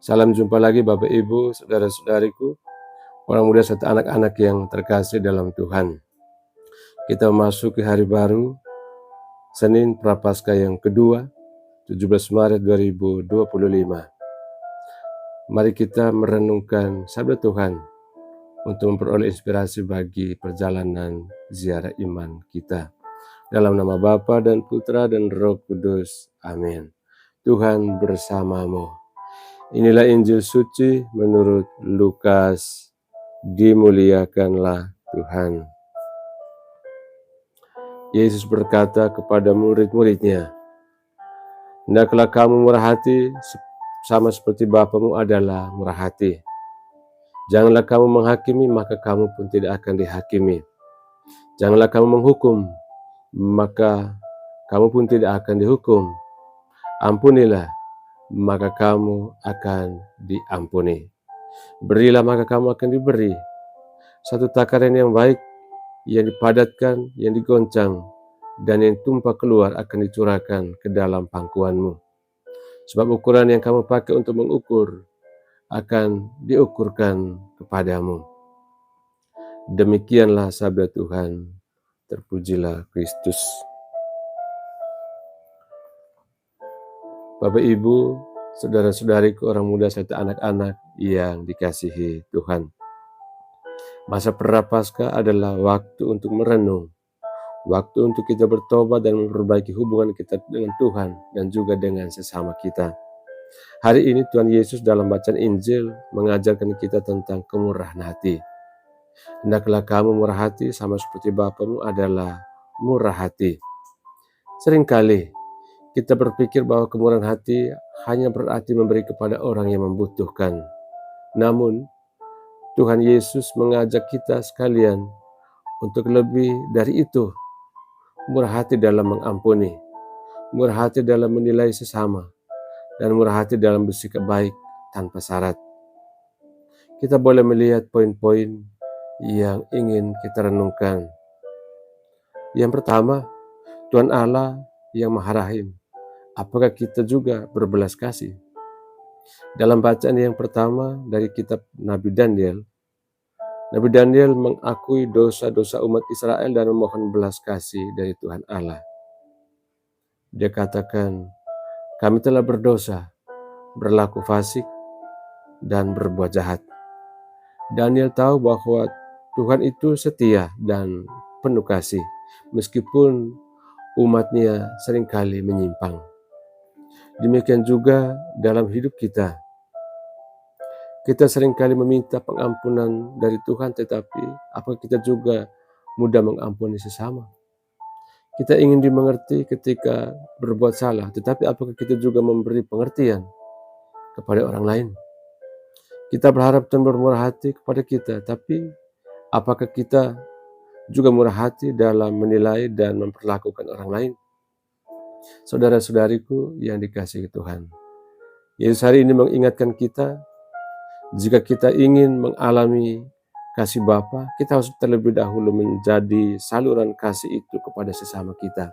Salam jumpa lagi Bapak Ibu, saudara-saudariku, orang muda serta anak-anak yang terkasih dalam Tuhan. Kita memasuki hari baru, Senin Prapaskah yang kedua, 17 Maret 2025. Mari kita merenungkan sabda Tuhan untuk memperoleh inspirasi bagi perjalanan ziarah iman kita. Dalam nama Bapa dan Putra dan Roh Kudus. Amin. Tuhan bersamamu. Inilah Injil suci menurut Lukas. Dimuliakanlah Tuhan. Yesus berkata kepada murid-muridnya, "Hendaklah kamu murah hati sama seperti Bapamu adalah murah hati. Janganlah kamu menghakimi, maka kamu pun tidak akan dihakimi. Janganlah kamu menghukum, maka kamu pun tidak akan dihukum. Ampunilah, maka kamu akan diampuni. Berilah, maka kamu akan diberi. Satu takaran yang baik, yang dipadatkan, yang digoncang, dan yang tumpah keluar akan dicurahkan ke dalam pangkuanmu. Sebab ukuran yang kamu pakai untuk mengukur akan diukurkan kepadamu." Demikianlah sabda Tuhan. Terpujilah Kristus. Bapak Ibu, saudara-saudariku, orang muda serta anak-anak yang dikasihi Tuhan. Masa Prapaskah adalah waktu untuk merenung, waktu untuk kita bertobat dan memperbaiki hubungan kita dengan Tuhan dan juga dengan sesama kita. Hari ini Tuhan Yesus dalam bacaan Injil mengajarkan kita tentang kemurahan hati. Hendaklah kamu murah hati sama seperti Bapamu adalah murah hati. Seringkali kita berpikir bahwa kemurahan hati hanya berarti memberi kepada orang yang membutuhkan. Namun, Tuhan Yesus mengajak kita sekalian untuk lebih dari itu. Murah hati dalam mengampuni, murah hati dalam menilai sesama, dan murah hati dalam bersikap baik tanpa syarat. Kita boleh melihat poin-poin yang ingin kita renungkan. Yang pertama, Tuhan Allah yang Maha Rahim. Apakah kita juga berbelas kasih? Dalam bacaan yang pertama dari kitab Nabi Daniel mengakui dosa-dosa umat Israel dan memohon belas kasih dari Tuhan Allah. Dia katakan, "Kami telah berdosa, berlaku fasik, dan berbuat jahat." Daniel tahu bahwa Tuhan itu setia dan penuh kasih, meskipun umatnya seringkali menyimpang. Demikian juga dalam hidup kita. Kita seringkali meminta pengampunan dari Tuhan, tetapi apakah kita juga mudah mengampuni sesama? Kita ingin dimengerti ketika berbuat salah, tetapi apakah kita juga memberi pengertian kepada orang lain? Kita berharap Tuhan bermurah hati kepada kita, tapi apakah kita juga murah hati dalam menilai dan memperlakukan orang lain? Saudara-saudariku yang dikasihi Tuhan, Yesus hari ini mengingatkan kita, jika kita ingin mengalami kasih Bapa, kita harus terlebih dahulu menjadi saluran kasih itu kepada sesama kita.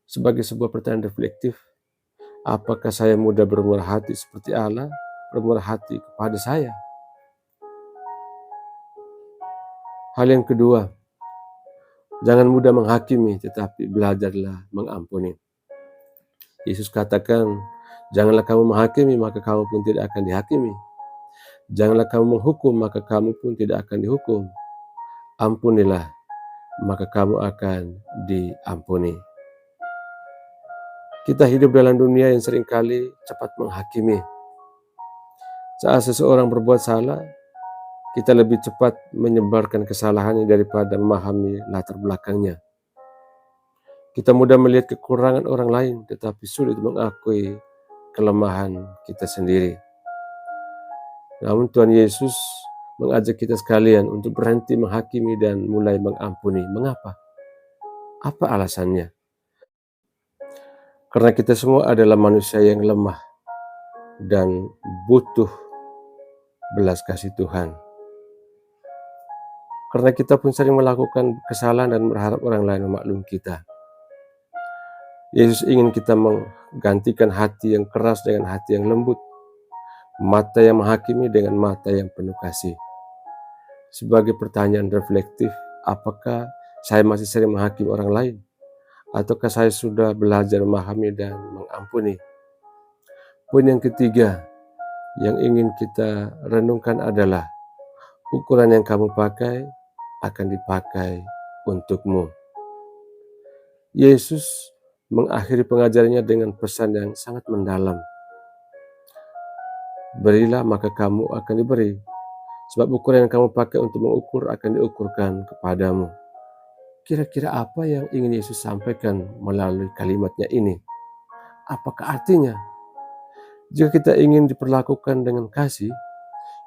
Sebagai sebuah pertanyaan reflektif, apakah saya mudah bermurah hati seperti Allah bermurah hati kepada saya? Hal yang kedua, jangan mudah menghakimi, tetapi belajarlah mengampuni. Yesus katakan, "Janganlah kamu menghakimi, maka kamu pun tidak akan dihakimi. Janganlah kamu menghukum, maka kamu pun tidak akan dihukum. Ampunilah, maka kamu akan diampuni." Kita hidup dalam dunia yang seringkali cepat menghakimi. Saat seseorang berbuat salah, kita lebih cepat menyebarkan kesalahannya daripada memahami latar belakangnya. Kita mudah melihat kekurangan orang lain, tetapi sulit mengakui kelemahan kita sendiri. Namun Tuhan Yesus mengajak kita sekalian untuk berhenti menghakimi dan mulai mengampuni. Mengapa? Apa alasannya? Karena kita semua adalah manusia yang lemah dan butuh belas kasih Tuhan. Karena kita pun sering melakukan kesalahan dan berharap orang lain memaklumi kita. Yesus ingin kita menggantikan hati yang keras dengan hati yang lembut, mata yang menghakimi dengan mata yang penuh kasih. Sebagai pertanyaan reflektif, apakah saya masih sering menghakimi orang lain? Ataukah saya sudah belajar memahami dan mengampuni? Poin yang ketiga yang ingin kita renungkan adalah ukuran yang kamu pakai akan dipakai untukmu. Yesus mengakhiri pengajarannya dengan pesan yang sangat mendalam. Berilah maka kamu akan diberi, sebab ukuran yang kamu pakai untuk mengukur akan diukurkan kepadamu. Kira-kira apa yang ingin Yesus sampaikan melalui kalimatnya ini? Apakah artinya? Jika kita ingin diperlakukan dengan kasih,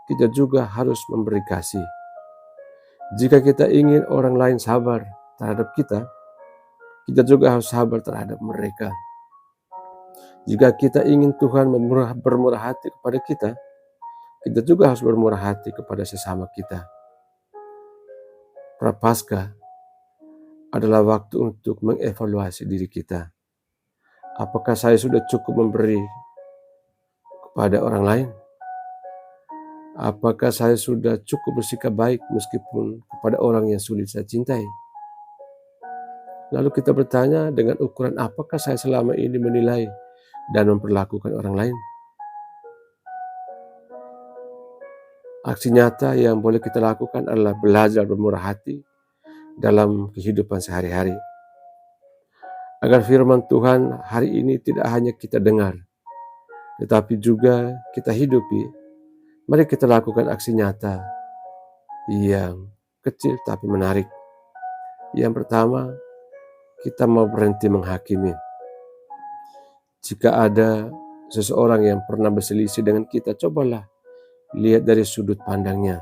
kita juga harus memberi kasih. Jika kita ingin orang lain sabar terhadap kita juga harus sabar terhadap mereka. Jika kita ingin Tuhan bermurah hati kepada kita juga harus bermurah hati kepada sesama kita. Prapaskah adalah waktu untuk mengevaluasi diri kita. Apakah saya sudah cukup memberi kepada orang lain? Apakah saya sudah cukup bersikap baik meskipun kepada orang yang sulit saya cintai? Lalu kita bertanya, dengan ukuran apakah saya selama ini menilai dan memperlakukan orang lain? Aksi nyata yang boleh kita lakukan adalah belajar bermurah hati dalam kehidupan sehari-hari. Agar firman Tuhan hari ini tidak hanya kita dengar, tetapi juga kita hidupi. Mari kita lakukan aksi nyata yang kecil tapi menarik. Yang pertama, kita mau berhenti menghakimi. Jika ada seseorang yang pernah berselisih dengan kita, cobalah lihat dari sudut pandangnya.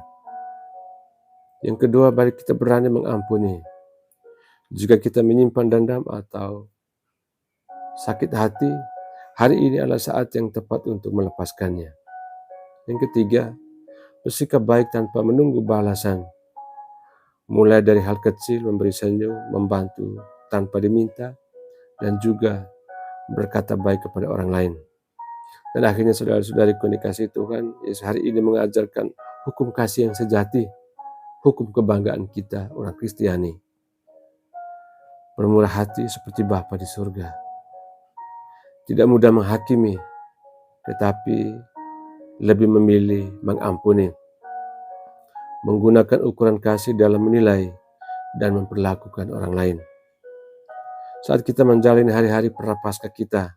Yang kedua, mari kita berani mengampuni. Jika kita menyimpan dendam atau sakit hati, hari ini adalah saat yang tepat untuk melepaskannya. Yang ketiga, bersikap baik tanpa menunggu balasan. Mulai dari hal kecil, memberi senyum, membantu tanpa diminta, dan juga berkata baik kepada orang lain. Dan akhirnya saudara-saudariku yang dikasihi Tuhan, Yesus hari ini mengajarkan hukum kasih yang sejati, hukum kebanggaan kita orang Kristiani. Bermurah hati seperti Bapa di surga. Tidak mudah menghakimi, tetapi lebih memilih mengampuni. Menggunakan ukuran kasih dalam menilai dan memperlakukan orang lain. Saat kita menjalani hari-hari prapaskah kita,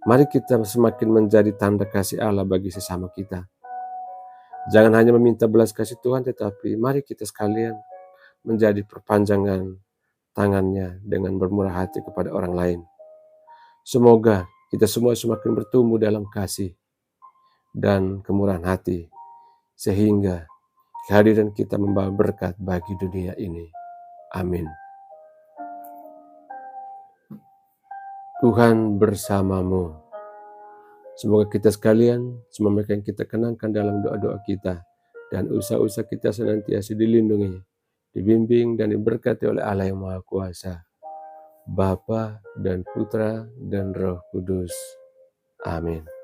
mari kita semakin menjadi tanda kasih Allah bagi sesama kita. Jangan hanya meminta belas kasih Tuhan, tetapi mari kita sekalian menjadi perpanjangan tangannya dengan bermurah hati kepada orang lain. Semoga kita semua semakin bertumbuh dalam kasih dan kemurahan hati, sehingga kehadiran kita membawa berkat bagi dunia ini. Amin. Tuhan bersamamu. Semoga kita sekalian, semua mereka yang kita kenangkan dalam doa-doa kita, dan usaha-usaha kita senantiasa dilindungi, dibimbing dan diberkati oleh Allah yang Maha Kuasa, Bapa dan Putra dan Roh Kudus. Amin.